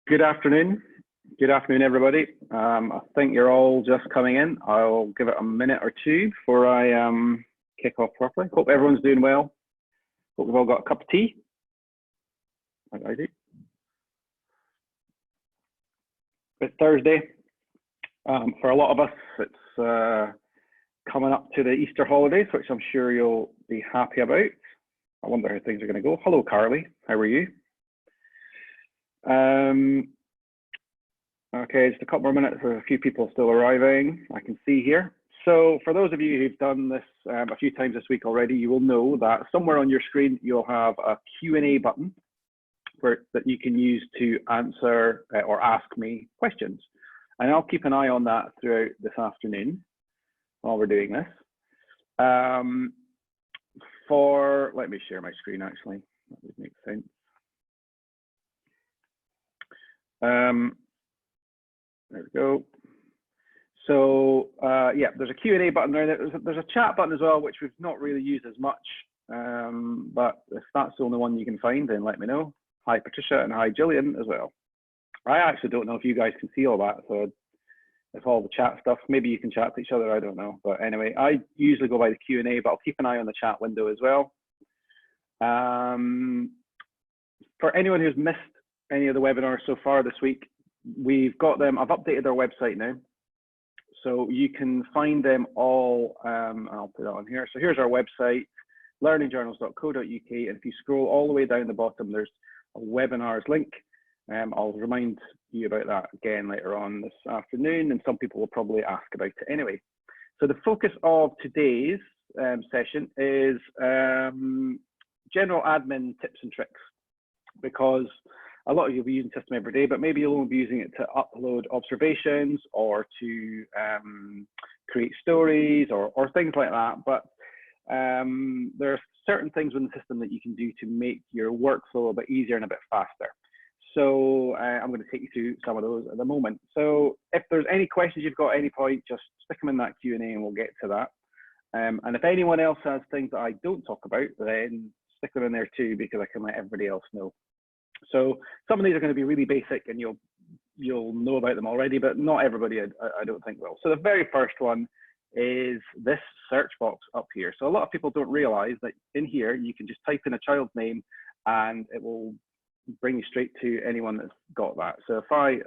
Good afternoon. Good afternoon, everybody. I think you're all just coming in. I'll give it a minute or two before I kick off properly. Hope everyone's doing well. Hope we've all got a cup of tea, like I do. It's Thursday. For a lot of us, it's coming up to the Easter holidays, which I'm sure you'll be happy about. I wonder how things are going to go. Hello, Carly. How are you? Okay, just a couple more minutes. There's a few people still arriving. I can see here. So for those of you who've done this a few times this week already, you will know that somewhere on your screen you'll have a Q&A button that you can use to answer or ask me questions. And I'll keep an eye on that throughout this afternoon while we're doing this. Let me share my screen actually. That would make sense. There we go. So yeah, there's a Q&A button there. There's a chat button as well, which we've not really used as much. But if that's the only one you can find, then let me know. Hi, Patricia, and hi, Gillian, as well. I actually don't know if you guys can see all that. So if all the chat stuff, maybe you can chat to each other, I don't know. But anyway, I usually go by the Q&A, but I'll keep an eye on the chat window as well. For anyone who's missed any of the webinars so far this week, we've got them. I've updated our website now, so you can find them all. I'll put it on here. So here's our website, learningjournals.co.uk, and if you scroll all the way down the bottom, there's a webinars link. I'll remind you about that again later on this afternoon, and some people will probably ask about it anyway. So the focus of today's session is general admin tips and tricks, because a lot of you will be using the system every day, but maybe you'll only be using it to upload observations or to create stories or things like that. But there are certain things in the system that you can do to make your workflow a bit easier and a bit faster. So I'm going to take you through some of those at the moment. So if there's any questions you've got at any point, just stick them in that Q&A and we'll get to that. And if anyone else has things that I don't talk about, then stick them in there too, because I can let everybody else know. So some of these are going to be really basic and you'll know about them already, but not everybody I don't think will. So the very first one is this search box up here. So a lot of people don't realize that in here you can just type in a child's name and it will bring you straight to anyone that's got that. So if I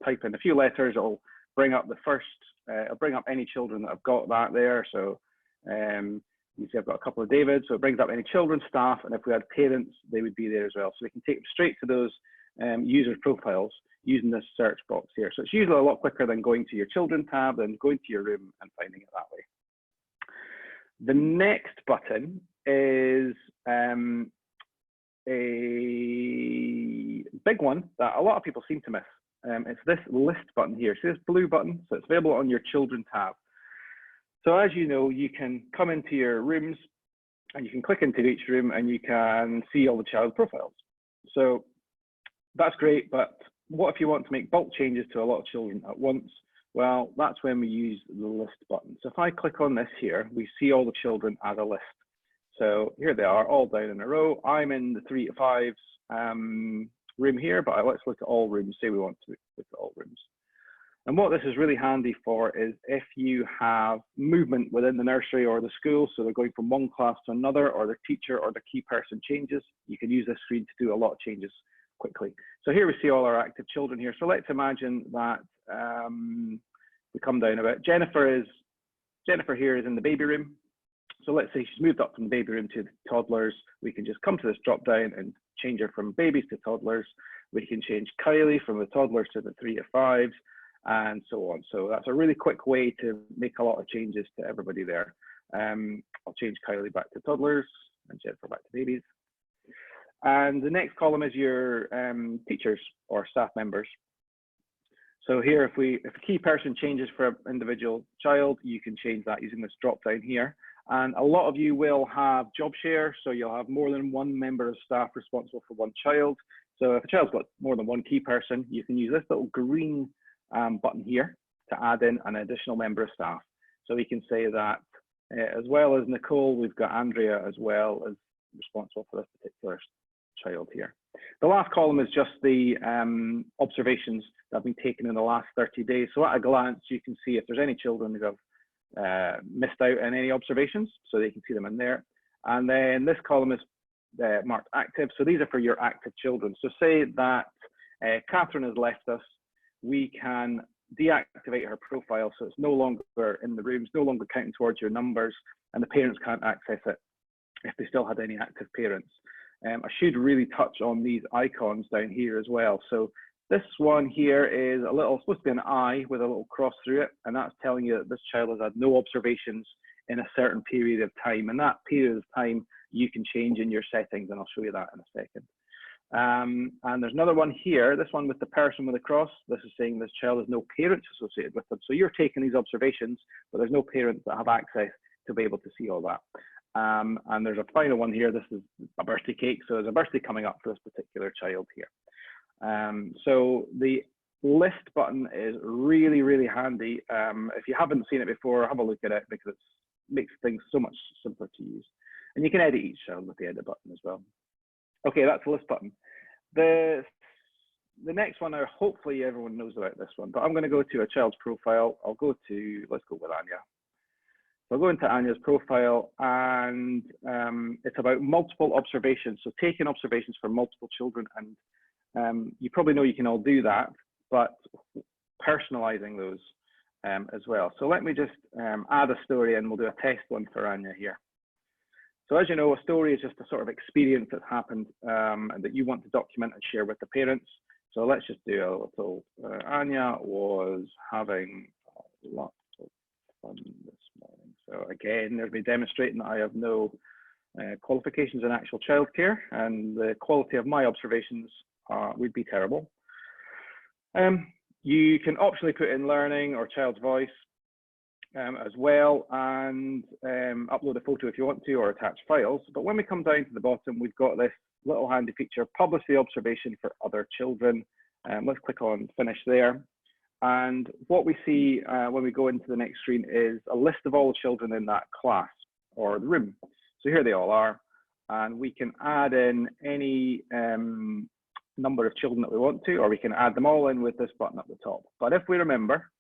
type in a few letters, it'll bring up the first, it'll bring up any children that have got that there. So you see I've got a couple of David, so it brings up any children, staff, and if we had parents, they would be there as well. So we can take them straight to those user profiles using this search box here. So it's usually a lot quicker than going to your children tab and going to your room and finding it that way. The next button is a big one that a lot of people seem to miss. It's this list button here. See this blue button? So it's available on your children tab. So as you know, you can come into your rooms and you can click into each room and you can see all the child profiles. So that's great, but what if you want to make bulk changes to a lot of children at once? Well, that's when we use the list button. So if I click on this here, we see all the children as a list. So here they are, all down in a row. I'm in the 3 to 5s room here, but let's look at all rooms. Say we want to look at all rooms. And what this is really handy for is if you have movement within the nursery or the school, so they're going from one class to another, or the teacher or the key person changes, you can use this screen to do a lot of changes quickly. So here we see all our active children here. So let's imagine that we come down a bit. Jennifer here is in the baby room. So let's say she's moved up from the baby room to the toddlers. We can just come to this drop down and change her from babies to toddlers. We can change Kylie from the toddlers to the 3 to 5s. And so on. So that's a really quick way to make a lot of changes to everybody there. I'll change Kylie back to toddlers and Jennifer back to babies. And the next column is your teachers or staff members. So here, if a key person changes for an individual child, you can change that using this drop down here. And a lot of you will have job share, so you'll have more than one member of staff responsible for one child. So if a child's got more than one key person, you can use this little green button here to add in an additional member of staff. So we can say that as well as Nicole, we've got Andrea as well as responsible for this particular child here. The last column column is just the observations that have been taken in the last 30 days. So at a glance, you can see if there's any children who have missed out on any observations, so they can see them in there. And then this column is marked active. So these are for your active children. So say that Catherine has left us, we can deactivate her profile so it's no longer in the rooms, no longer counting towards your numbers, and the parents can't access it if they still had any active parents. I should really touch on these icons down here as well. So this one here is a little, supposed to be an eye with a little cross through it, and that's telling you that this child has had no observations in a certain period of time. And that period of time you can change in your settings, and I'll show you that in a second. And there's another one here, this one with the person with a cross. This is saying this child has no parents associated with them. So you're taking these observations, but there's no parents that have access to be able to see all that. And there's a final one here. This is a birthday cake. So there's a birthday coming up for this particular child here. So the list button is really, really handy. If you haven't seen it before, have a look at it because it makes things so much simpler to use. And you can edit each child with the edit button as well. Okay, that's the list button. The next one, hopefully everyone knows about this one, but I'm going to go to a child's profile. I'll go to, let's go with Anya. So I'll go into Anya's profile, and it's about multiple observations. So taking observations for multiple children, and you probably know you can all do that, but personalizing those as well. So let me just add a story, and we'll do a test one for Anya here. So as you know, a story is just a sort of experience that's happened and that you want to document and share with the parents. So let's just do a little, Anya was having a lot of fun this morning. So again, there'll be demonstrating that I have no qualifications in actual childcare, and the quality of my observations would be terrible. You can optionally put in learning or child's voice as well, and upload a photo if you want to, or attach files. But when we come down to the bottom, we've got this little handy feature, publish the observation for other children. Let's click on finish there. And what we see when we go into the next screen is a list of all the children in that class or the room. So here they all are, and we can add in any number of children that we want to, or we can add them all in with this button at the top. But if we remember,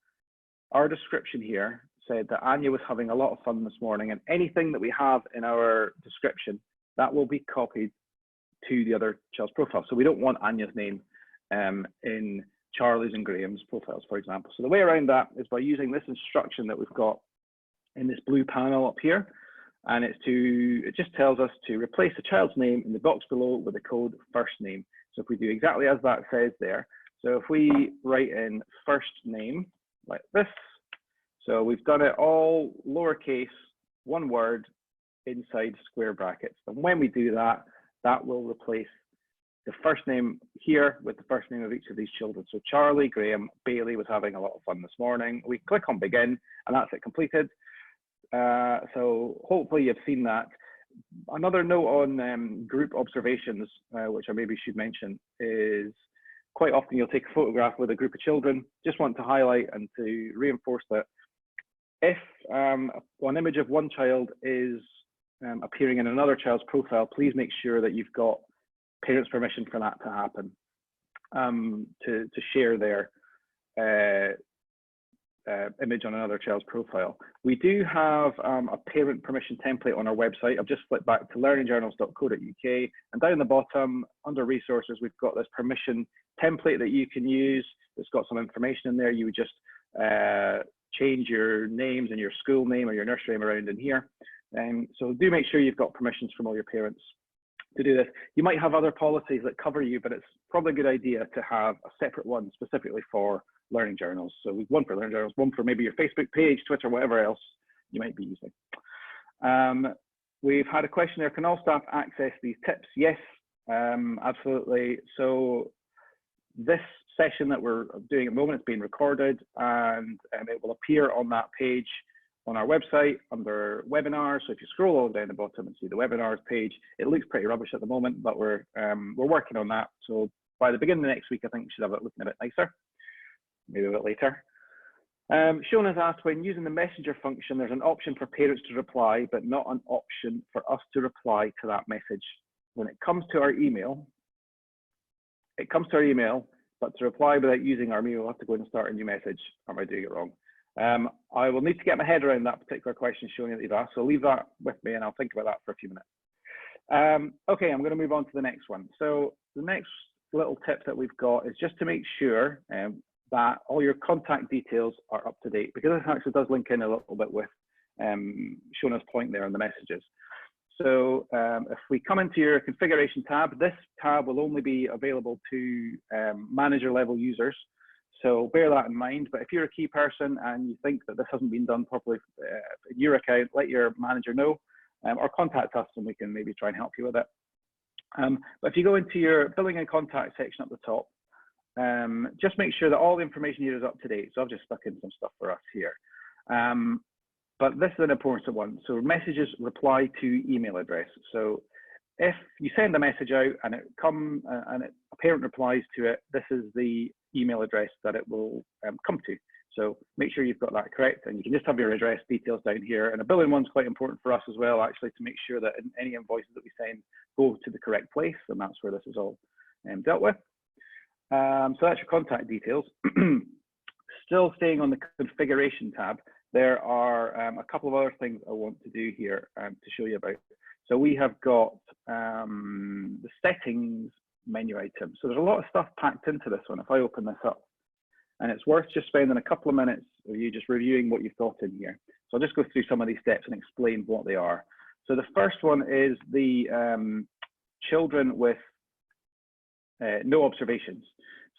our description here said that Anya was having a lot of fun this morning, and anything that we have in our description, that will be copied to the other child's profile. So we don't want Anya's name in Charlie's and Graham's profiles, for example. So the way around that is by using this instruction that we've got in this blue panel up here, and it just tells us to replace the child's name in the box below with the code first name. So if we do exactly as that says there, so if we write in first name like this, so we've done it all lowercase, one word inside square brackets. And when we do that, that will replace the first name here with the first name of each of these children. So Charlie, Graham, Bailey was having a lot of fun this morning. We click on begin, and that's it completed. So hopefully you've seen that. Another note on group observations, which I maybe should mention, is quite often you'll take a photograph with a group of children. Just want to highlight and to reinforce that if one image of one child is appearing in another child's profile, please make sure that you've got parents' permission for that to happen, to share their image on another child's profile. We do have a parent permission template on our website. I've just flipped back to learningjournals.co.uk, and down the bottom under resources, we've got this permission template that you can use. It's got some information in there. You would just change your names and your school name or your nursery name around in here. So do make sure you've got permissions from all your parents to do this. You might have other policies that cover you, but it's probably a good idea to have a separate one specifically for learning journals. So we've one for learning journals, one for maybe your Facebook page, Twitter, whatever else you might be using. We've had a question there, can all staff access these tips? Yes, absolutely. So this session that we're doing at the moment is being recorded, and it will appear on that page on our website under webinars. So if you scroll all down the bottom and see the webinars page, it looks pretty rubbish at the moment, but we're working on that. So by the beginning of next week, I think we should have it looking a bit nicer, maybe a bit later. Sean has asked, when using the messenger function, there's an option for parents to reply, but not an option for us to reply to that message. When it comes to our email, it comes to our email, but to reply without using our email, we'll have to go and start a new message. Am I doing it wrong? I will need to get my head around that particular question showing that you've asked. So leave that with me and I'll think about that for a few minutes. Okay, I'm going to move on to the next one. So the next little tip that we've got is just to make sure that all your contact details are up to date, because this actually does link in a little bit with Shona's point there on the messages. So if we come into your configuration tab, this tab will only be available to manager level users. So bear that in mind. But if you're a key person and you think that this hasn't been done properly in your account, let your manager know or contact us and we can maybe try and help you with it. But if you go into your billing and contact section at the top, just make sure that all the information here is up to date. So I've just stuck in some stuff for us here. But this is an important one. So messages reply to email address. So if you send a message out and a parent replies to it, this is the email address that it will come to. So make sure you've got that correct, and you can just have your address details down here. And a billing one's quite important for us as well, actually, to make sure that any invoices that we send go to the correct place, and that's where this is all dealt with. So that's your contact details. Still staying on the configuration tab, there are a couple of other things I want to do here to show you about. So we have got the settings menu item. So there's a lot of stuff packed into this one if I open this up. And it's worth just spending a couple of minutes of you just reviewing what you've got in here. So I'll just go through some of these steps and explain what they are. So the first one is the children with no observations.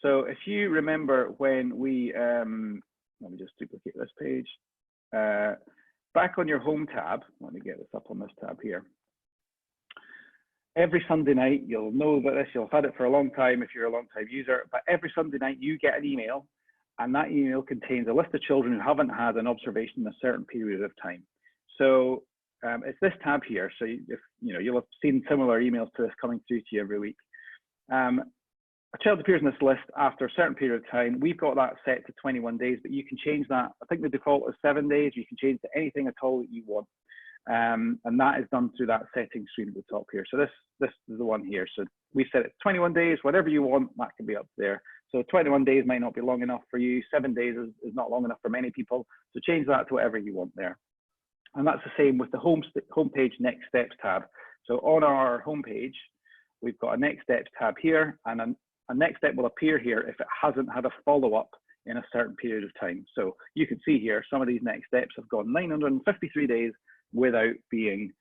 So if you remember when we, let me just duplicate this page. Back on your home tab, let me get this up on this tab here. Every Sunday night, you'll know about this, you'll have had it for a long time if you're a long time user, but every Sunday night you get an email, and that email contains a list of children who haven't had an observation in a certain period of time. So it's this tab here. So if you'll have seen similar emails to this coming through to you every week. A child appears in this list after a certain period of time. We've got that set to 21 days, but you can change that. I think the default is 7 days. You can change to anything at all that you want. And that is done through that settings screen at the top here. So this is the one here. So we set it 21 days, whatever you want, that can be up there. So 21 days might not be long enough for you. 7 days is not long enough for many people. So change that to whatever you want there. And that's the same with the homepage next steps tab. So on our homepage, we've got a next steps tab here, and a next step will appear here if it hasn't had a follow-up in a certain period of time. So you can see here, some of these next steps have gone 953 days without being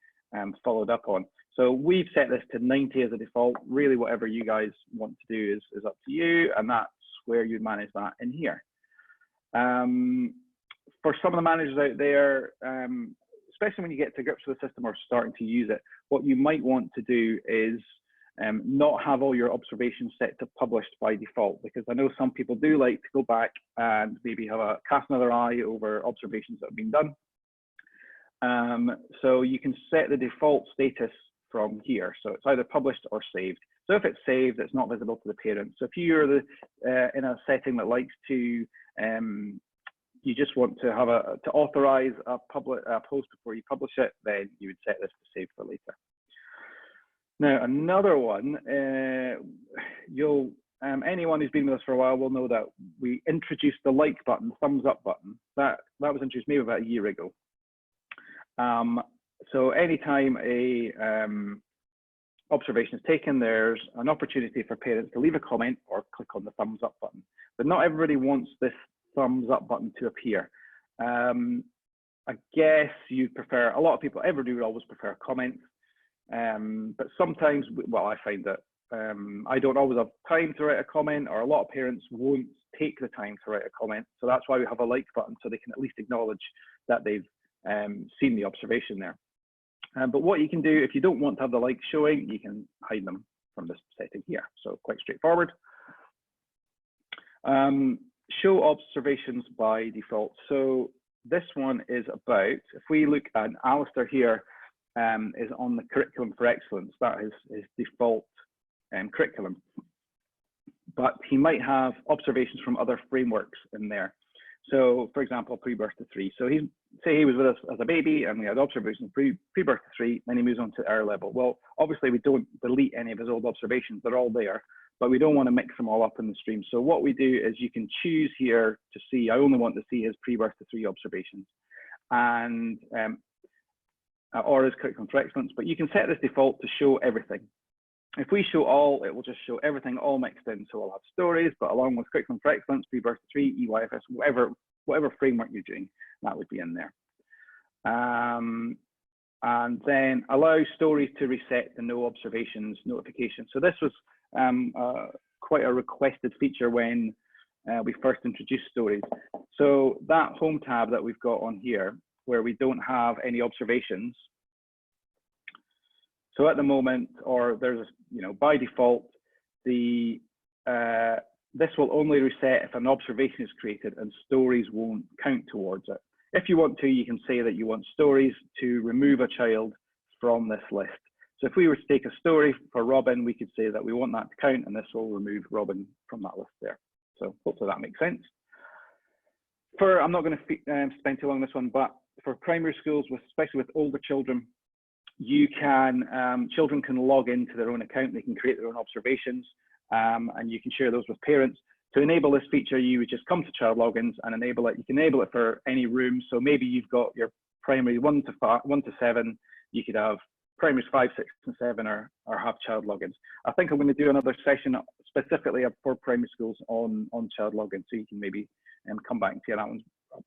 followed up on. So we've set this to 90 as a default. Really, whatever you guys want to do is up to you, and that's where you manage that in here. For some of the managers out there, especially when you get to grips with the system or starting to use it, what you might want to do is not have all your observations set to published by default, because I know some people do like to go back and maybe have cast another eye over observations that have been done. So you can set the default status from here. So it's either published or saved. So if it's saved, it's not visible to the parent. So if you're in a setting that likes to, you just want to have to authorize a post before you publish it, then you would set this to save for later. Now, another one, anyone who's been with us for a while will know that we introduced the like button, thumbs up button. That was introduced maybe about a year ago. So anytime a observation is taken, there's an opportunity for parents to leave a comment or click on the thumbs up button. But not everybody wants this thumbs up button to appear. I guess you prefer, a lot of people, everybody would always prefer comments. But sometimes, well, I find that I don't always have time to write a comment, or a lot of parents won't take the time to write a comment. So that's why we have a like button, so they can at least acknowledge that they've seen the observation there. But what you can do, if you don't want to have the likes showing, you can hide them from this setting here. So quite straightforward. Show observations by default. So this one is about, if we look at Alistair here, is on the Curriculum for Excellence. That is his default curriculum. But he might have observations from other frameworks in there. So, for example, pre-birth to 3. So say he was with us as a baby and we had observations pre-birth to 3, then he moves on to our level. Well, obviously we don't delete any of his old observations, they're all there. but we don't want to mix them all up in the stream. So what we do is you can choose here to see, I only want to see his pre-birth to 3 observations, and or his curriculum for excellence, but you can set this default to show everything. If we show all, it will just show everything all mixed in. So we'll have stories, but along with curriculum for excellence, pre-birth to 3, EYFS, whatever framework you're doing, that would be in there. And then allow stories to reset the no observations notification. So this was quite a requested feature when we first introduced stories. So that home tab that we've got on here, where we don't have any observations. So at the moment, or there's, by default, this will only reset if an observation is created and stories won't count towards it. If you want to, you can say that you want stories to remove a child from this list. So if we were to take a story for Robin, we could say that we want that to count, and this will remove Robin from that list there. So hopefully that makes sense. I'm not going to spend too long on this one, but for primary schools, especially with older children, you can, children can log into their own account, they can create their own observations, and you can share those with parents. To enable this feature, you would just come to child logins and enable it. You can enable it for any room. So maybe you've got your primary 1 to 7, you could have primaries 5, 6, and 7, or have child logins. I think I'm going to do another session specifically for primary schools on child logins, so you can maybe come back and see how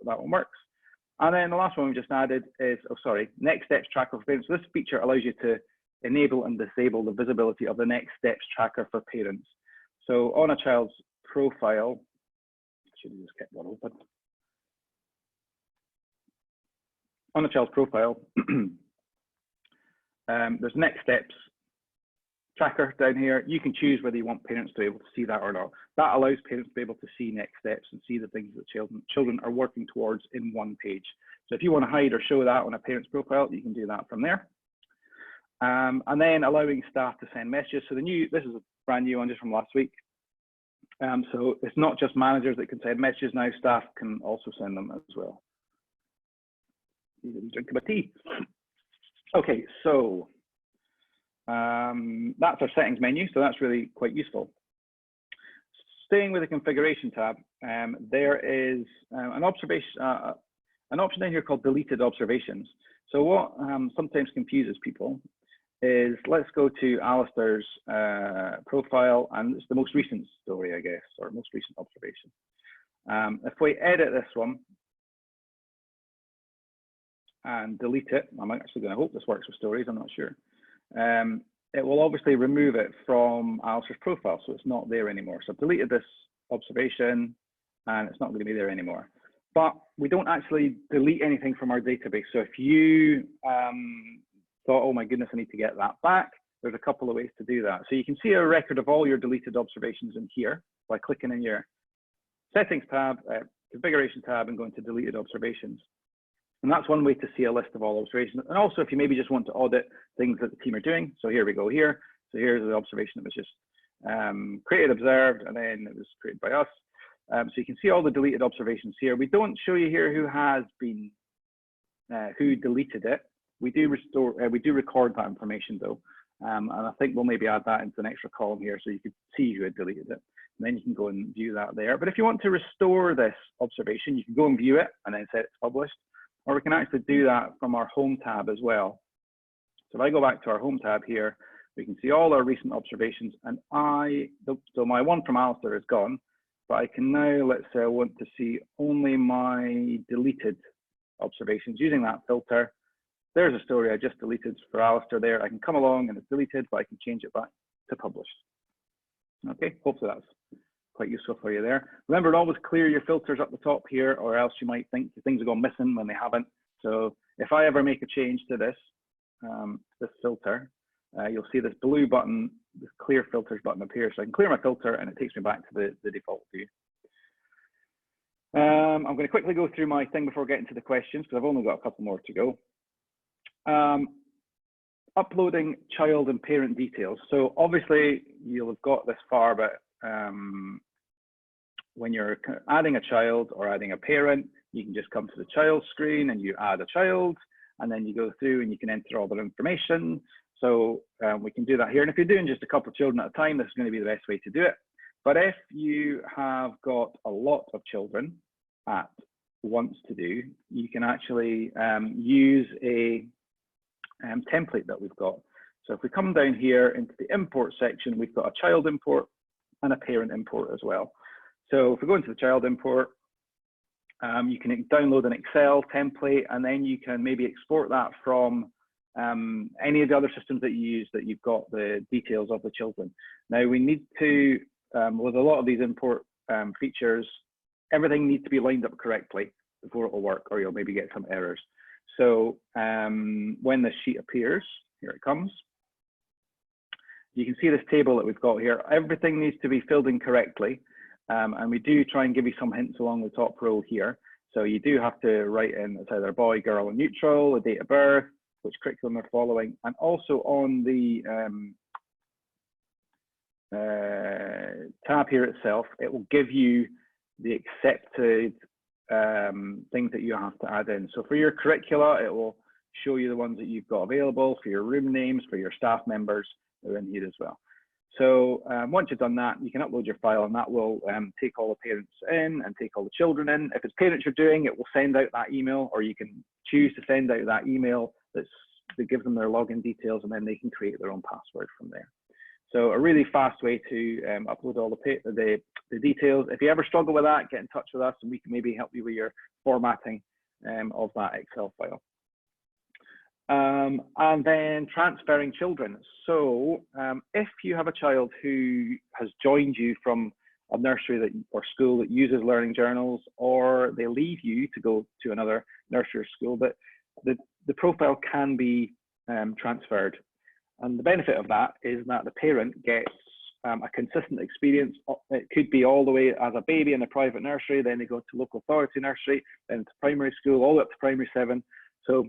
that one works. And then the last one we just added is, next steps tracker for parents. So this feature allows you to enable and disable the visibility of the next steps tracker for parents. So on a child's profile, I should have just kept that open. On a child's profile, there's next steps tracker down here. You can choose whether you want parents to be able to see that or not. That allows parents to be able to see next steps and see the things that children are working towards in one page. So if you want to hide or show that on a parent's profile, you can do that from there. And then allowing staff to send messages. So this is a brand new one just from last week. So it's not just managers that can send messages now, staff can also send them as well. Drink a bit of tea. Okay, so that's our settings menu, so that's really quite useful. Staying with the configuration tab, there is an option in here called deleted observations. So what sometimes confuses people is, let's go to Alistair's profile, and it's the most recent story, I guess, or most recent observation. If we edit this one and delete it, I'm actually going to hope this works with stories, I'm not sure. It will obviously remove it from Alistair's profile, so it's not there anymore. So I've deleted this observation, and it's not going to be there anymore. But we don't actually delete anything from our database. So if you thought, oh my goodness, I need to get that back, there's a couple of ways to do that. So you can see a record of all your deleted observations in here by clicking in your settings tab, configuration tab, and going to deleted observations. And that's one way to see a list of all observations. And also if you maybe just want to audit things that the team are doing. So here we go here. So here's the observation that was just created, observed, and then it was created by us. So you can see all the deleted observations here. We don't show you here who has been, who deleted it. We do record that information though. And I think we'll maybe add that into an extra column here so you can see who had deleted it. And then you can go and view that there. But if you want to restore this observation, you can go and view it and then set it's published. Or we can actually do that from our home tab as well. So if I go back to our home tab here, we can see all our recent observations. And so my one from Alistair is gone, but I can now, let's say I want to see only my deleted observations using that filter. There's a story I just deleted for Alistair there. I can come along and it's deleted, but I can change it back to published. Okay, hopefully that's quite useful for you there. Remember to always clear your filters up the top here, or else you might think things have gone missing when they haven't. So if I ever make a change to this, this filter, you'll see this blue button, this clear filters button appears. So I can clear my filter and it takes me back to the default view. I'm going to quickly go through my thing before getting to the questions, because I've only got a couple more to go. Uploading child and parent details. So obviously you'll have got this far, but when you're adding a child or adding a parent, you can just come to the child screen and you add a child, and then you go through and you can enter all their information. So we can do that here. And if you're doing just a couple of children at a time, this is going to be the best way to do it. But if you have got a lot of children at once to do, you can actually use a template that we've got. So if we come down here into the import section, we've got a child import and a parent import as well. So if we go into the child import, you can download an Excel template, and then you can maybe export that from any of the other systems that you use that you've got the details of the children. Now we need to, with a lot of these import features, everything needs to be lined up correctly before it will work, or you'll maybe get some errors. So when this sheet appears, here it comes. You can see this table that we've got here. Everything needs to be filled in correctly. And we do try and give you some hints along the top row here. So you do have to write in, it's either boy, girl, or neutral, the date of birth, which curriculum they're following, and also on the tab here itself, it will give you the accepted things that you have to add in. So for your curricula, it will show you the ones that you've got available. For your room names, for your staff members, they're in here as well. So once you've done that, you can upload your file, and that will take all the parents in and take all the children in. If it's parents you're doing, it will send out that email, or you can choose to send out that email that gives them their login details, and then they can create their own password from there. So a really fast way to upload all the details. If you ever struggle with that, get in touch with us, and we can maybe help you with your formatting of that Excel file. And then transferring children. So if you have a child who has joined you from a nursery or school that uses learning journals, or they leave you to go to another nursery or school, but the profile can be transferred. And the benefit of that is that the parent gets a consistent experience. It could be all the way as a baby in a private nursery, then they go to local authority nursery, then to primary school, all the way up to primary 7. So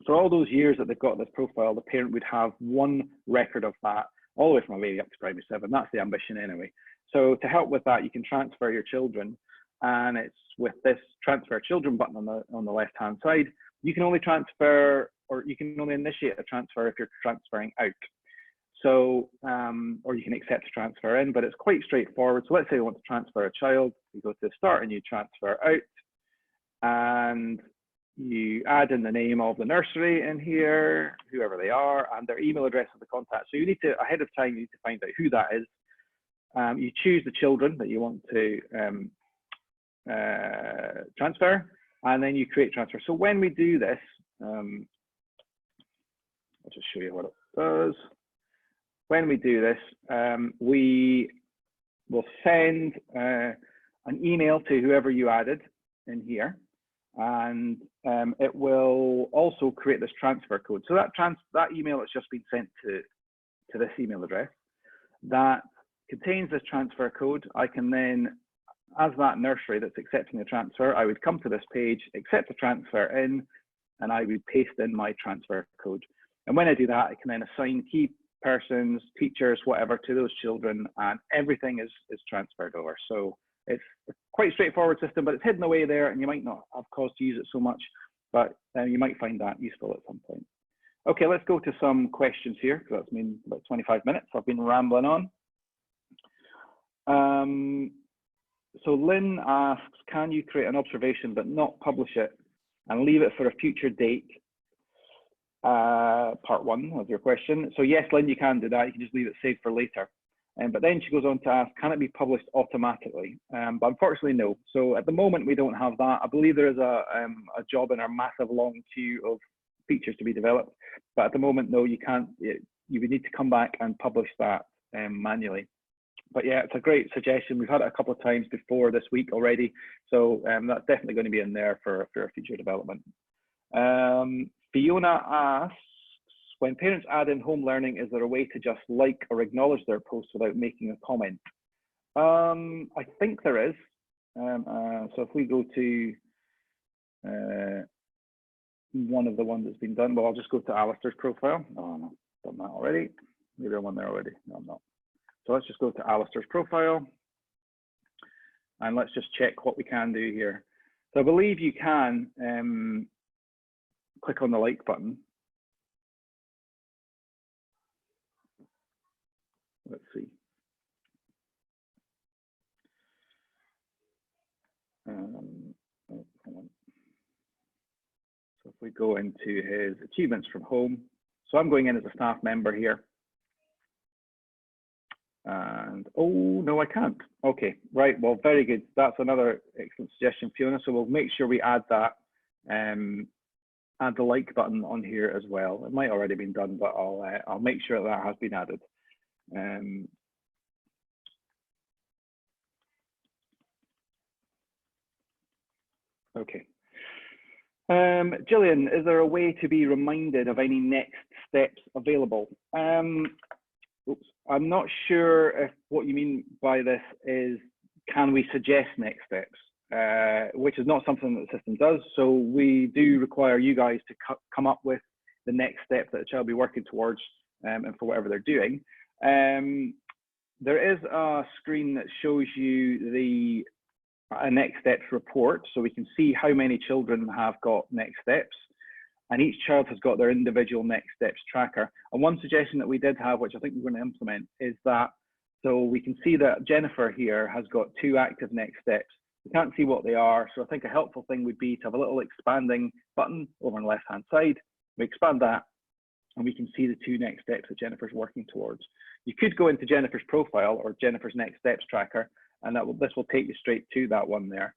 for all those years that they've got this profile, the parent would have one record of that, all the way from a baby up to primary 7. That's the ambition anyway. So to help with that, you can transfer your children, and it's with this transfer children button on the left-hand side. You can only transfer, or you can only initiate a transfer if you're transferring out. So, or you can accept a transfer in, but it's quite straightforward. So let's say we want to transfer a child. You go to start and you transfer out, and you add in the name of the nursery in here, whoever they are, and their email address of the contact. So you need to, ahead of time, you need to find out who that is. You choose the children that you want to transfer, and then you create transfer. So when we do this, I'll just show you what it does. When we do this, we will send an email to whoever you added in here, and it will also create this transfer code. So that email that's just been sent to this email address, that contains this transfer code. I can then, as that nursery that's accepting the transfer, I would come to this page, accept the transfer in, and I would paste in my transfer code. And when I do that, I can then assign key persons, teachers, whatever, to those children, and everything is transferred over. So it's a quite straightforward system, but it's hidden away there, and you might not have cause to use it so much, but you might find that useful at some point. Okay, let's go to some questions here, because that's been about 25 minutes. I've been rambling on. So Lynn asks, can you create an observation but not publish it and leave it for a future date? Part 1 of your question. So yes, Lynn, you can do that. You can just leave it saved for later. But then she goes on to ask, can it be published automatically? But unfortunately, no. So at the moment, we don't have that. I believe there is a job in our massive long queue of features to be developed. But at the moment, no, you can't. You would need to come back and publish that manually. But yeah, it's a great suggestion. We've had it a couple of times before this week already. So that's definitely going to be in there for future development. Fiona asks, when parents add in home learning, is there a way to just like or acknowledge their post without making a comment? I think there is. So if we go to one of the ones that's been done, well, I'll just go to Alistair's profile. Oh, no, I've done that already. Maybe I'm on there already. No, I'm not. So let's just go to Alistair's profile, and let's just check what we can do here. So I believe you can click on the like button. let's see. Oh, hold on. So if we go into his achievements from home, so I'm going in as a staff member here. And oh, no, I can't. Okay, right, well, very good. That's another excellent suggestion, Fiona. So we'll make sure we add that, add the like button on here as well. It might already been done, but I'll make sure that has been added. Okay. Gillian, is there a way to be reminded of any next steps available? Oops, I'm not sure if what you mean by this is, can we suggest next steps, which is not something that the system does. So we do require you guys to come up with the next step that the child will be working towards, and for whatever they're doing. There is a screen that shows you a next steps report, so we can see how many children have got next steps, and each child has got their individual next steps tracker. And one suggestion that we did have, which I think we're going to implement, is that, so we can see that Jennifer here has got 2 active next steps. We can't see what they are, so I think a helpful thing would be to have a little expanding button over on the left hand side. We expand that and we can see the 2 next steps that Jennifer's working towards. You could go into Jennifer's profile or Jennifer's next steps tracker, and this will take you straight to that one there.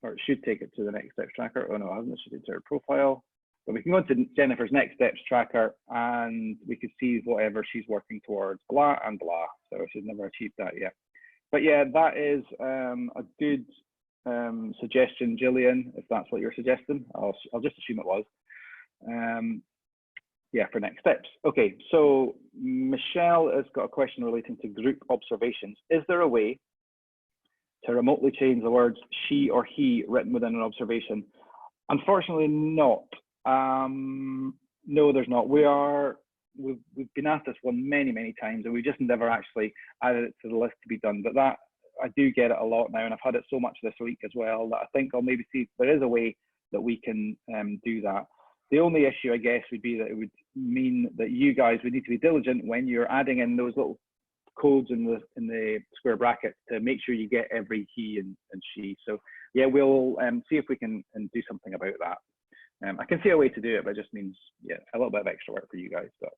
Or it should take it to the next steps tracker. Oh no, it hasn't. It should take it to her profile. But we can go into Jennifer's next steps tracker and we can see whatever she's working towards, blah and blah. So she's never achieved that yet. But yeah, that is a good suggestion, Gillian, if that's what you're suggesting. I'll just assume it was. Yeah, for next steps. Okay, so Michelle has got a question relating to group observations. Is there a way to remotely change the words she or he written within an observation? Unfortunately not. No, there's not. We've been asked this one many times, and we just never actually added it to the list to be done. But that, I do get it a lot now, and I've had it so much this week as well that I think I'll maybe see if there is a way that we can do that. The only issue, I guess, would be that it would mean that you guys would need to be diligent when you're adding in those little codes in the square bracket to make sure you get every he and she. So yeah, we'll see if we can do something about that. I can see a way to do it, but it just means, yeah, a little bit of extra work for you guys. But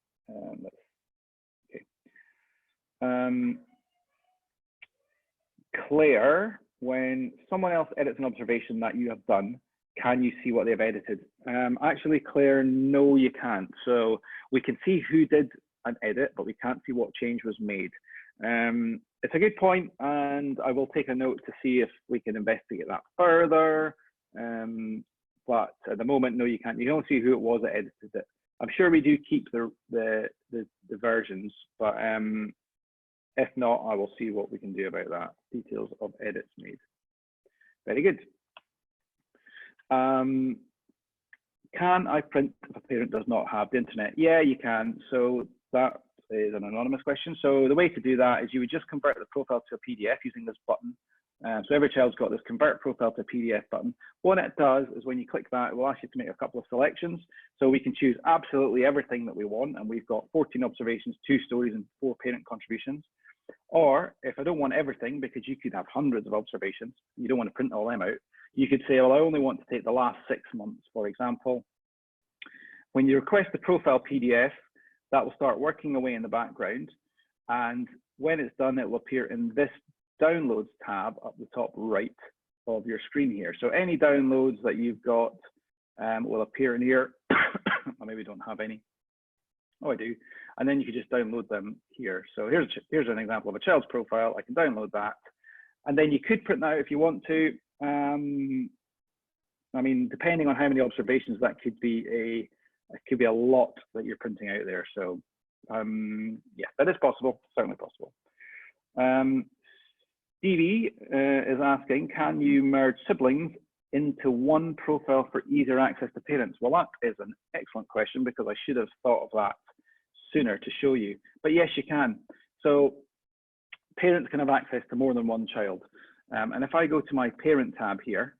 okay. Claire, when someone else edits an observation that you have done, can you see what they've edited? Actually, Claire, no, you can't. So we can see who did an edit, but we can't see what change was made. It's a good point, and I will take a note to see if we can investigate that further. But at the moment, no, you can't. You don't see who it was that edited it. I'm sure we do keep the versions, but if not, I will see what we can do about that. Details of edits made. Very good. Can I print if a parent does not have the internet? Yeah, you can. So that is an anonymous question. So the way to do that is you would just convert the profile to a PDF using this button. So every child's got this convert profile to a PDF button. What it does is when you click that, it will ask you to make a couple of selections. So we can choose absolutely everything that we want. And we've got 14 observations, 2 stories and 4 parent contributions. Or if I don't want everything, because you could have hundreds of observations, you don't want to print all them out, you could say, well, I only want to take the last 6 months, for example. When you request the profile PDF, that will start working away in the background. And when it's done, it will appear in this downloads tab up the top right of your screen here. So any downloads that you've got will appear in here. I maybe don't have any. Oh, I do. And then you can just download them here. So here's an example of a child's profile. I can download that. And then you could print that out if you want to. I mean, depending on how many observations, that could be a lot that you're printing out there. So yeah, that is possible, certainly possible. Stevie is asking, can you merge siblings into one profile for easier access to parents? Well, that is an excellent question because I should have thought of that sooner to show you. But yes, you can. So parents can have access to more than one child. And if I go to my parent tab here,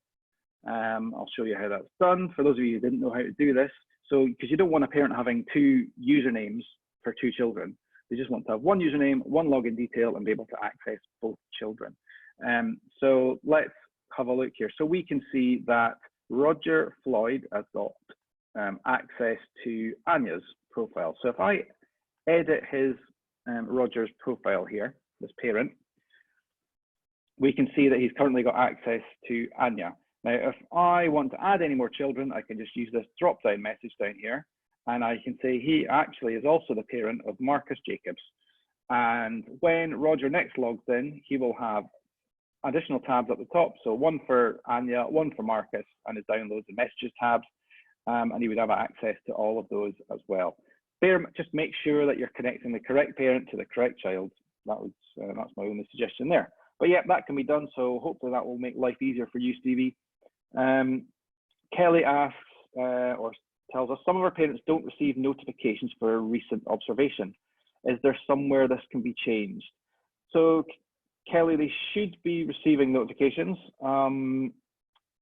I'll show you how that's done. For those of you who didn't know how to do this, so because you don't want a parent having 2 usernames for 2 children. They just want to have one username, one login detail, and be able to access both children. So let's have a look here. So we can see that Roger Floyd has got access to Anya's profile. So if I edit his Roger's profile here, this parent, we can see that he's currently got access to Anya. Now, if I want to add any more children, I can just use this drop-down message down here, and I can say he actually is also the parent of Marcus Jacobs. And when Roger next logs in, he will have additional tabs at the top. So one for Anya, one for Marcus, and his downloads and messages tabs. And he would have access to all of those as well. Just make sure that you're connecting the correct parent to the correct child. That's my only suggestion there. But yeah, that can be done. So hopefully that will make life easier for you, Stevie. Kelly asks or tells us some of our parents don't receive notifications for a recent observation. Is there somewhere this can be changed? So Kelly, they should be receiving notifications.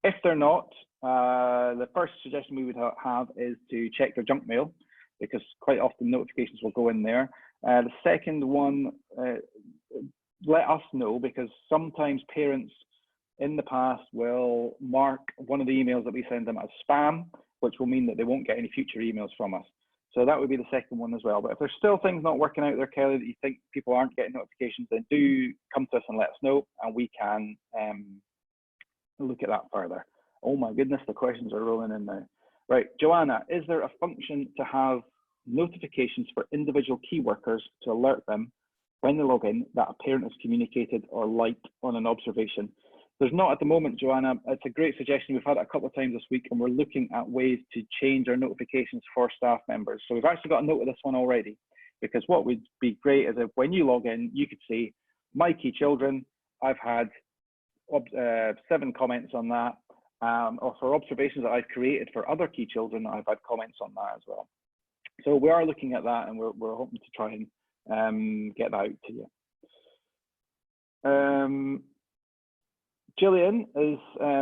If they're not, the first suggestion we would have is to check their junk mail, because quite often notifications will go in there. The second one, let us know, because sometimes parents in the past will mark one of the emails that we send them as spam, which will mean that they won't get any future emails from us. So that would be the second one as well. But if there's still things not working out there, Kelly, that you think people aren't getting notifications, then do come to us and let us know, and we can look at that further. Oh my goodness, the questions are rolling in now. Right, Joanna, is there a function to have notifications for individual key workers to alert them when they log in that a parent has communicated or liked on an observation? There's not at the moment, Joanna. It's a great suggestion. We've had it a couple of times this week, and we're looking at ways to change our notifications for staff members. So we've actually got a note of this one already, because what would be great is if when you log in, you could see my key children, I've had 7 comments on that, or for observations that I've created for other key children, I've had comments on that as well. So we are looking at that, and we're hoping to try and get that out to you. Gillian is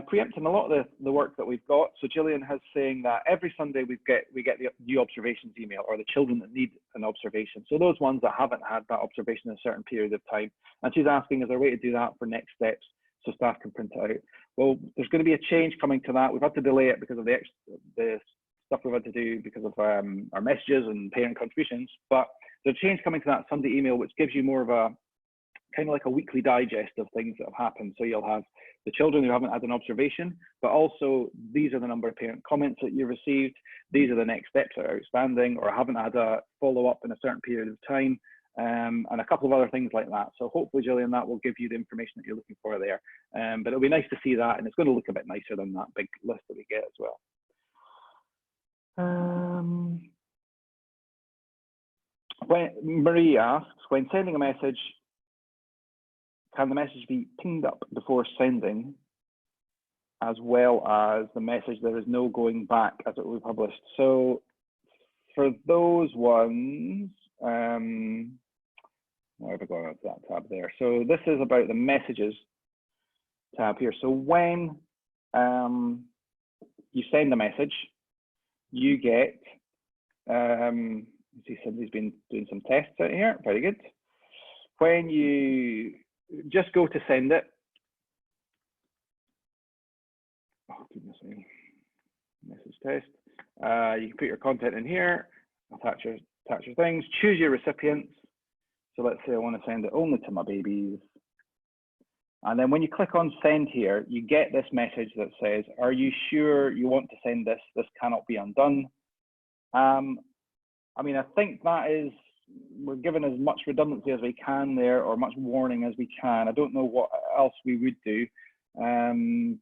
preempting a lot of the work that we've got. So Gillian has saying that every Sunday we get the new observations email, or the children that need an observation. So those ones that haven't had that observation in a certain period of time. And she's asking, is there a way to do that for next steps so staff can print it out? Well, there's going to be a change coming to that. We've had to delay it because of the stuff we've had to do because of our messages and parent contributions. But there's a change coming to that Sunday email, which gives you more of a kind of like a weekly digest of things that have happened. So you'll have the children who haven't had an observation, but also these are the number of parent comments that you received. These are the next steps that are outstanding or haven't had a follow-up in a certain period of time, and a couple of other things like that. So hopefully, Gillian, that will give you the information that you're looking for there. But it'll be nice to see that, and it's going to look a bit nicer than that big list that we get as well. When Marie asks, when sending a message, can the message be pinged up before sending, as well as the message there is no going back as it will be published? So for those ones, where have I gone to that tab there? So this is about the messages tab here. So when you send a message, you get, see somebody's been doing some tests out here, very good. When you just go to send it, oh goodness me, message test, you can put your content in here, attach your things, choose your recipients. So let's say I want to send it only to my babies. And then when you click on send here, you get this message that says, are you sure you want to send this? This cannot be undone. I mean, I think that is, we're given as much redundancy as we can there, or much warning as we can. I don't know what else we would do.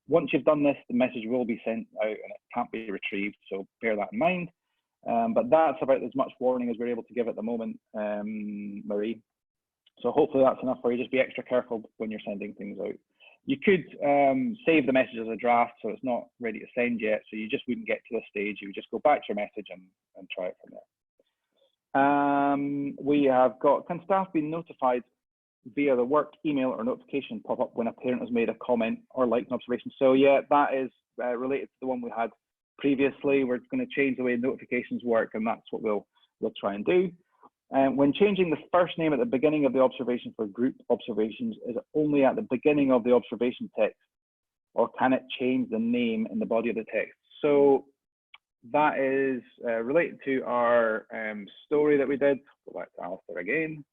Once you've done this, the message will be sent out and it can't be retrieved, so bear that in mind. But that's about as much warning as we're able to give at the moment, Marie. So hopefully that's enough for you. Just be extra careful when you're sending things out. You could save the message as a draft, so it's not ready to send yet, so you just wouldn't get to this stage. You would just go back to your message and try it from there. We have got, can staff be notified via the work email or notification pop up when a parent has made a comment or liked an observation? So yeah, that is related to the one we had previously. We're going to change the way notifications work, and that's what we'll try and do. When changing the first name at the beginning of the observation for group observations, is it only at the beginning of the observation text, or can it change the name in the body of the text? So that is related to our story that we did. Go back to Alistair again.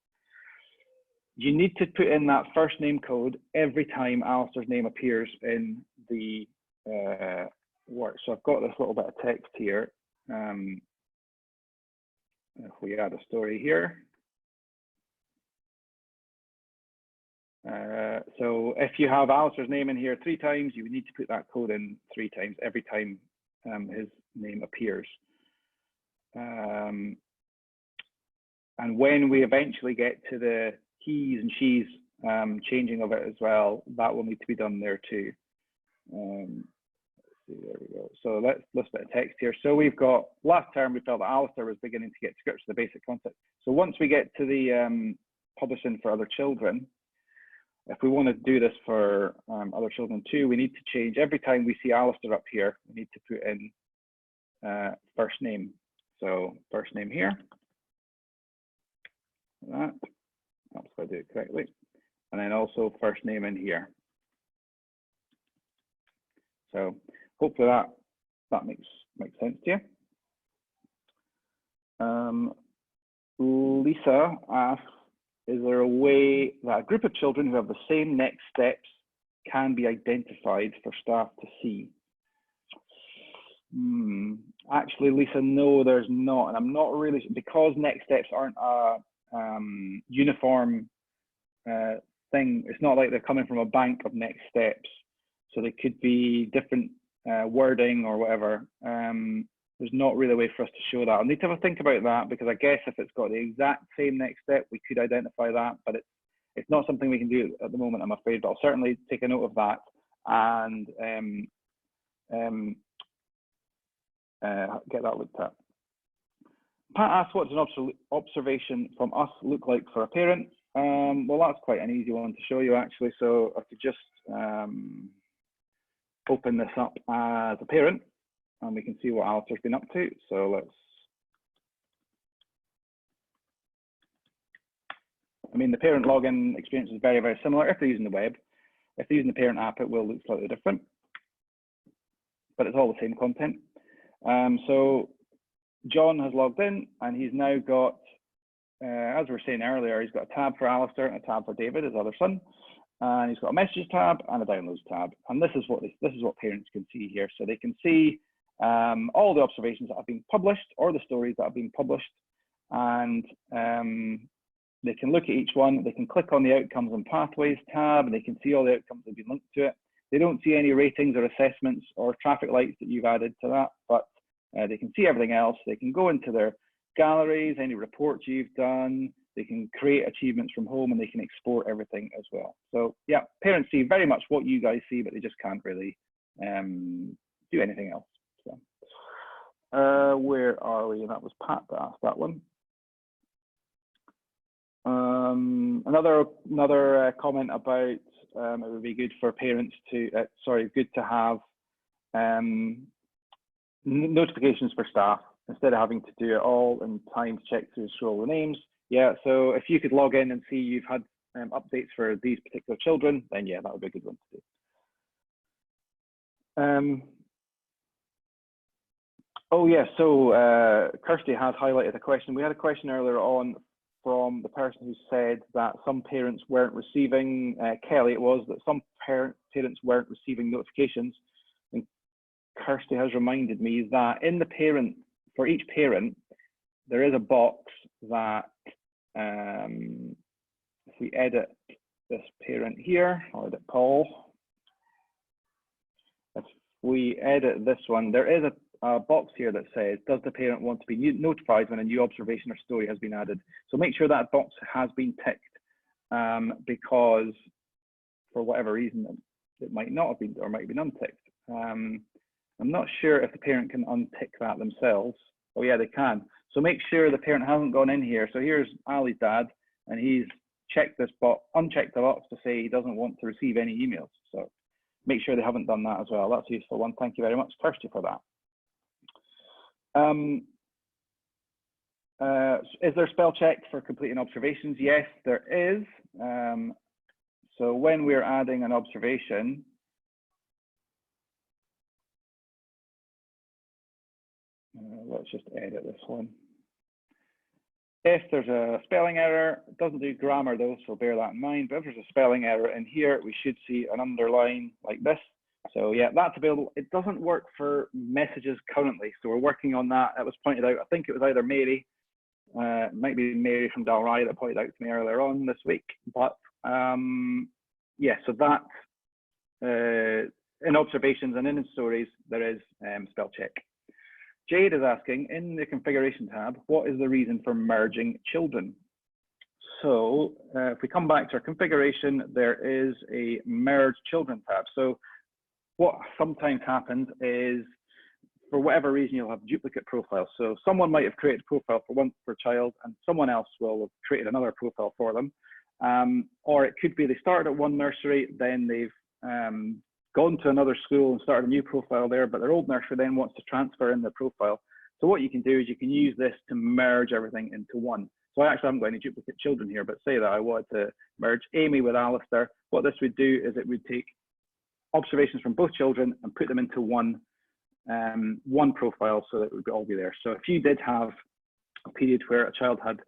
You need to put in that first name code every time Alistair's name appears in the work. So I've got this little bit of text here. If we add a story here. So if you have Alistair's name in here 3 times, you would need to put that code in 3 times every time his name appears. And when we eventually get to the he's and she's changing of it as well, that will need to be done there too. Let's see, there we go. So let's bit of text here. So we've got, last term we felt that Alistair was beginning to get scripts of the basic concept. So once we get to the publishing for other children, if we want to do this for other children too, we need to change, every time we see Alistair up here, we need to put in first name. So first name here. That. That's if I do it correctly. And then also first name in here. So hopefully that makes sense to you. Lisa asks, is there a way that a group of children who have the same next steps can be identified for staff to see? Actually, Lisa, no, there's not. And I'm not really, because next steps aren't a uniform thing. It's not like they're coming from a bank of next steps. So they could be different wording or whatever. There's not really a way for us to show that. I'll need to have a think about that, because I guess if it's got the exact same next step, we could identify that, but it's not something we can do at the moment, I'm afraid, but I'll certainly take a note of that and get that looked at. Pat asks, what does an observation from us look like for a parent? Well, that's quite an easy one to show you, actually. So I could just open this up as a parent, and we can see what Alistair's been up to. So the parent login experience is very, very similar if they're using the web. If they're using the parent app, it will look slightly different, but it's all the same content. So John has logged in, and he's now got, as we were saying earlier, he's got a tab for Alistair and a tab for David, his other son. And he's got a messages tab and a downloads tab. And this is what parents can see here. So they can see all the observations that have been published, or the stories that have been published. And they can look at each one. They can click on the outcomes and pathways tab, and they can see all the outcomes that have been linked to it. They don't see any ratings or assessments or traffic lights that you've added to that, but they can see everything else. They can go into their galleries, any reports you've done. They can create achievements from home, and they can export everything as well. So yeah, parents see very much what you guys see, but they just can't really do anything else. So where are we? And that was Pat that asked that one. Another comment about it would be good for parents to, good to have notifications for staff instead of having to do it all in time to check through scroll the names. Yeah, so if you could log in and see you've had updates for these particular children, then yeah, that would be a good one to do. Oh yeah, so Kirsty has highlighted a question. We had a question earlier on from the person who said that some parents weren't receiving, Kelly it was, that some parents weren't receiving notifications. And Kirsty has reminded me that in the parent, for each parent, there is a box that if we edit this parent here, I'll edit Paul. If we edit this one, there is a box here that says, does the parent want to be notified when a new observation or story has been added? So make sure that box has been ticked, because for whatever reason, it might not have been, or might have been unticked. I'm not sure if the parent can untick that themselves. Oh yeah, they can. So make sure the parent hasn't gone in here. So here's Ali's dad, and he's checked this box, unchecked the box to say he doesn't want to receive any emails. So make sure they haven't done that as well. That's a useful one. Thank you very much, Kirsty, for that. Is there spell check for completing observations? Yes, there is. So when we're adding an observation, let's just edit this one. If there's a spelling error, it doesn't do grammar though, so bear that in mind. But if there's a spelling error in here, we should see an underline like this. So yeah, that's available. It doesn't work for messages currently, so we're working on that. It was pointed out, I think it was either Mary, it might be Mary from Dalry that pointed out to me earlier on this week. But yeah, so that in observations and in stories, there is spell check. Jade is asking, in the configuration tab, what is the reason for merging children? So if we come back to our configuration, there is a merge children tab. So what sometimes happens is, for whatever reason, you'll have duplicate profiles. So someone might have created a profile for a child, and someone else will have created another profile for them. Or it could be they started at one nursery, then they've gone to another school and started a new profile there, but their old nursery then wants to transfer in their profile. So what you can do is you can use this to merge everything into one. So I actually haven't got any duplicate children here, but say that I wanted to merge Amy with Alistair. What this would do is it would take observations from both children and put them into one profile, so that it would all be there. So if you did have a period where a child had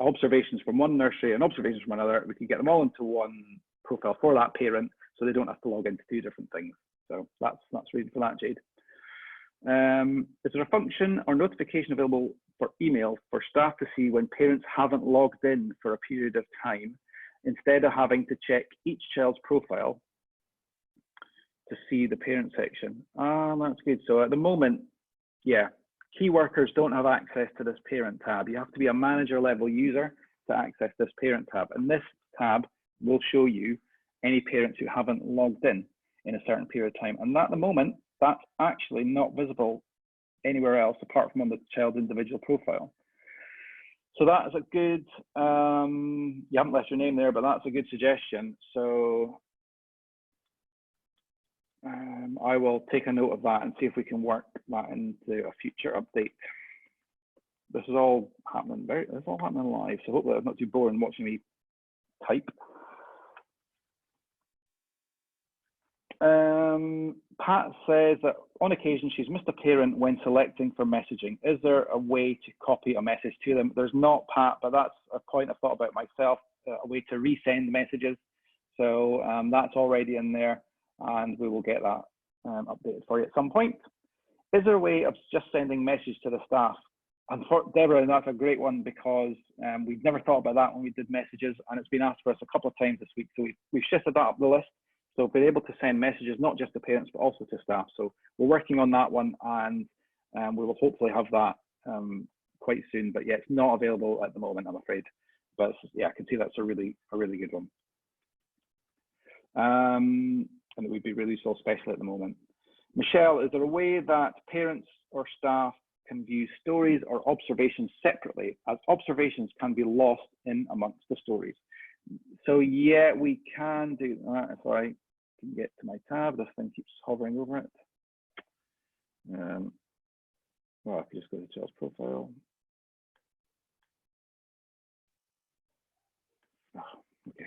observations from one nursery and observations from another, we could get them all into one profile for that parent, so they don't have to log into two different things. So that's reason for that, Jade. Is there a function or notification available for email for staff to see when parents haven't logged in for a period of time, instead of having to check each child's profile to see the parent section? That's good. So at the moment, yeah, key workers don't have access to this parent tab. You have to be a manager level user to access this parent tab. And this tab will show you any parents who haven't logged in a certain period of time. And at the moment, that's actually not visible anywhere else apart from on the child's individual profile. So that is a good, you haven't left your name there, but that's a good suggestion. So I will take a note of that and see if we can work that into a future update. This is all happening live, so hopefully it's not too boring watching me type. Pat says that on occasion she's missed a parent when selecting for messaging. Is there a way to copy a message to them? There's not, Pat, but that's a point I've thought about myself, a way to resend messages. So that's already in there, and we will get that updated for you at some point. Is there a way of just sending messages to the staff? And for Deborah, that's a great one, because we've never thought about that when we did messages, and it's been asked for us a couple of times this week. So we've shifted that up the list. So we're able to send messages, not just to parents, but also to staff. So we're working on that one, and we will hopefully have that quite soon. But yeah, it's not available at the moment, I'm afraid. But yeah, I can see that's a really good one. And it would be really so special at the moment. Michelle, is there a way that parents or staff can view stories or observations separately, as observations can be lost in amongst the stories? So yeah, we can do that. If I can get to my tab, this thing keeps hovering over it. Well, I can just go to child's profile. Okay,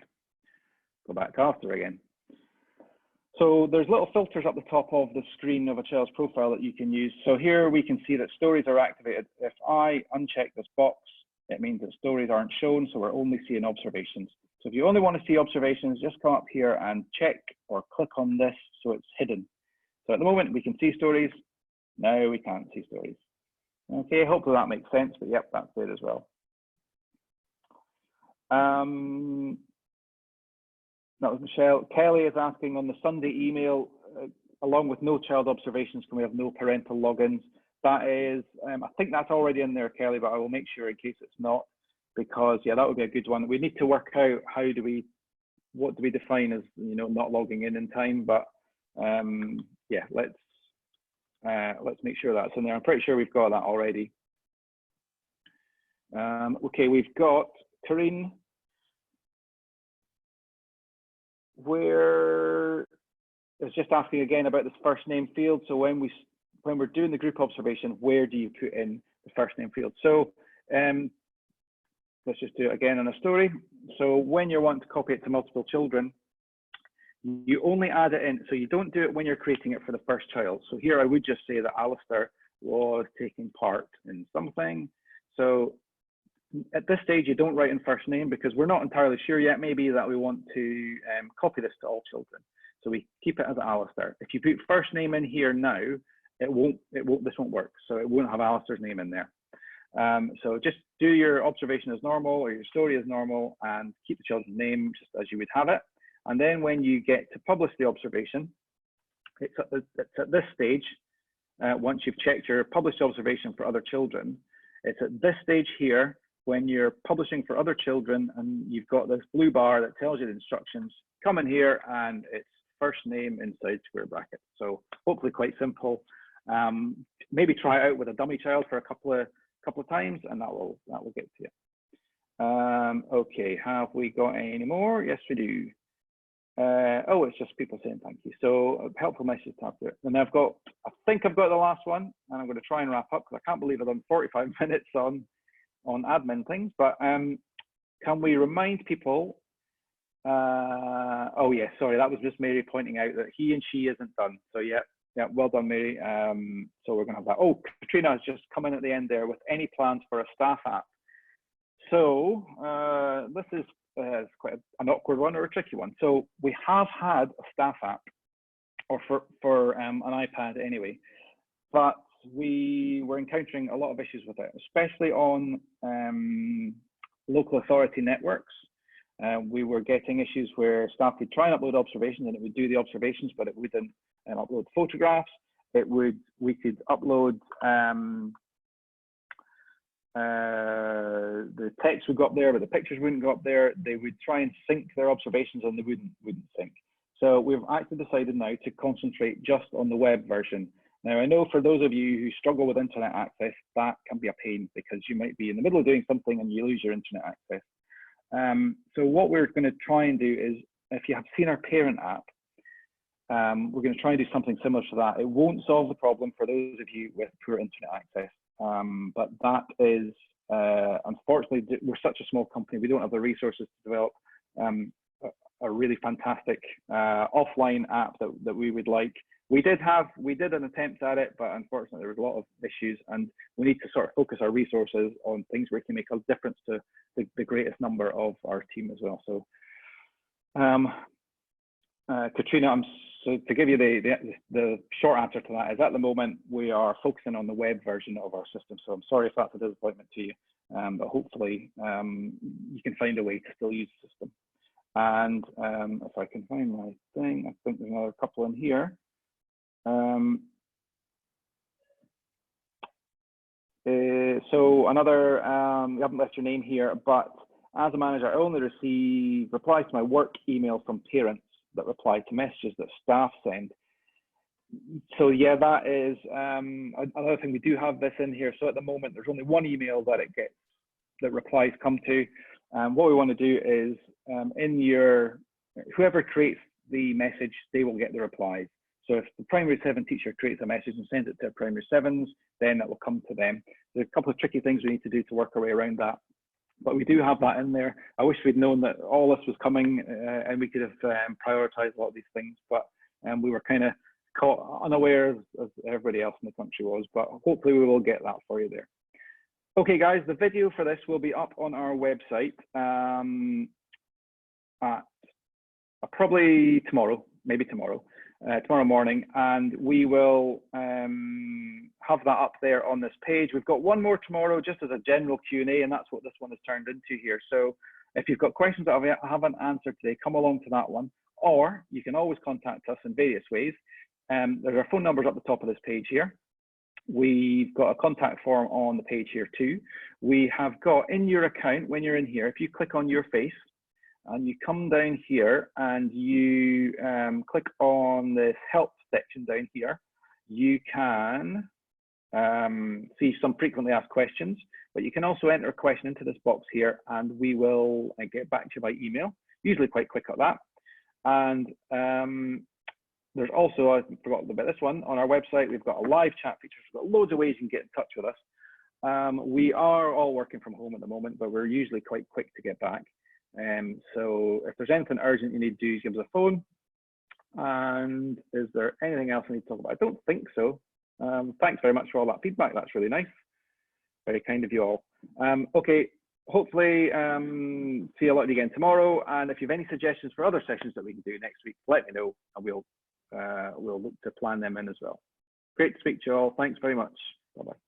go back after again. So there's little filters up the top of the screen of a child's profile that you can use. So here we can see that stories are activated. If I uncheck this box, it means that stories aren't shown, so we're only seeing observations. So if you only want to see observations, just come up here and check or click on this so it's hidden. So at the moment we can see stories. Now we can't see stories. Okay, hopefully that makes sense, but yep, that's there as well. That was Michelle. Kelly is asking, on the Sunday email, along with no child observations, can we have no parental logins? That is, I think that's already in there, Kelly, but I will make sure in case it's not, because yeah, that would be a good one. We need to work out what do we define as, you know, not logging in time, but yeah, let's make sure that's in there. I'm pretty sure we've got that already. Okay, we've got Corinne, where it's just asking again about this first name field. So when we're doing the group observation, where do you put in the first name field? So Let's just do it again on a story. So when you're wanting to copy it to multiple children, you only add it in. So you don't do it when you're creating it for the first child. So here I would just say that Alistair was taking part in something. So at this stage, you don't write in first name because we're not entirely sure yet, maybe that we want to copy this to all children. So we keep it as Alistair. If you put first name in here now, this won't work. So it won't have Alistair's name in there. So just do your observation as normal or your story as normal and keep the children's name just as you would have it. And then when you get to publish the observation, it's at this stage, once you've checked your published observation for other children, it's at this stage here when you're publishing for other children and you've got this blue bar that tells you the instructions, come in here and it's first name inside square brackets. So hopefully quite simple. Maybe try it out with a dummy child for a couple of times and that will get to you. Okay, have we got any more? Yes, we do. Oh, it's just people saying thank you. So helpful message to after it. And I think I've got the last one and I'm going to try and wrap up because I can't believe I've done 45 minutes on admin things, but can we remind people, oh yeah, sorry, that was just Mary pointing out that he and she isn't done. So yeah, well done, Mary. So we're gonna have that. Oh, Katrina has just come in at the end there with any plans for a staff app. So this is quite an awkward one or a tricky one. So we have had a staff app, or for an iPad anyway, but we were encountering a lot of issues with it, especially on local authority networks. We were getting issues where staff would try and upload observations and it would do the observations, but it wouldn't upload photographs. We could upload the text would go up there, but the pictures wouldn't go up there. They would try and sync their observations and they wouldn't sync. So we've actually decided now to concentrate just on the web version. Now, I know for those of you who struggle with internet access, that can be a pain because you might be in the middle of doing something and you lose your internet access. So what we're going to try and do is, if you have seen our parent app, we're going to try and do something similar to that. It won't solve the problem for those of you with poor internet access, but that is, unfortunately, we're such a small company, we don't have the resources to develop a really fantastic offline app that we would like. We did an attempt at it, but unfortunately there was a lot of issues and we need to sort of focus our resources on things where it can make a difference to the greatest number of our team as well. So Katrina, so to give you the short answer to that is at the moment we are focusing on the web version of our system. So I'm sorry if that's a disappointment to you, but hopefully you can find a way to still use the system. And if I can find my thing, I think there's another couple in here. So another, you haven't left your name here, but as a manager, I only receive replies to my work email from parents that reply to messages that staff send. So yeah, that is another thing. We do have this in here. So at the moment, there's only one email that replies come to. What we want to do is whoever creates the message, they will get the replies. So if the primary 7 teacher creates a message and sends it to primary 7s, then it will come to them. There's a couple of tricky things we need to do to work our way around that. But we do have that in there. I wish we'd known that all this was coming and we could have prioritized a lot of these things, but we were kind of caught unaware as everybody else in the country was, but hopefully we will get that for you there. Okay guys, the video for this will be up on our website probably tomorrow, maybe tomorrow morning, and we will have that up there on this page. We've got one more tomorrow just as a general Q&A, and that's what this one has turned into here. So if you've got questions that I haven't answered today, come along to that one, or you can always contact us in various ways. There's our phone numbers up the top of this page here. We've got a contact form on the page here too. We have got in your account, when you're in here, if you click on your face, and you come down here and you click on this help section down here, you can see some frequently asked questions, but you can also enter a question into this box here and we will get back to you by email, usually quite quick at that. And there's also, I forgot about this one, on our website, we've got a live chat feature. We've got loads of ways you can get in touch with us. We are all working from home at the moment, but we're usually quite quick to get back. So if there's anything urgent you need to do, give us a phone. And is there anything else I need to talk about? I don't think so. Thanks very much for all that feedback. That's really nice. Very kind of you all. Okay, hopefully see a lot of you again tomorrow. And if you have any suggestions for other sessions that we can do next week, let me know, and we'll look to plan them in as well. Great to speak to you all. Thanks very much. Bye-bye.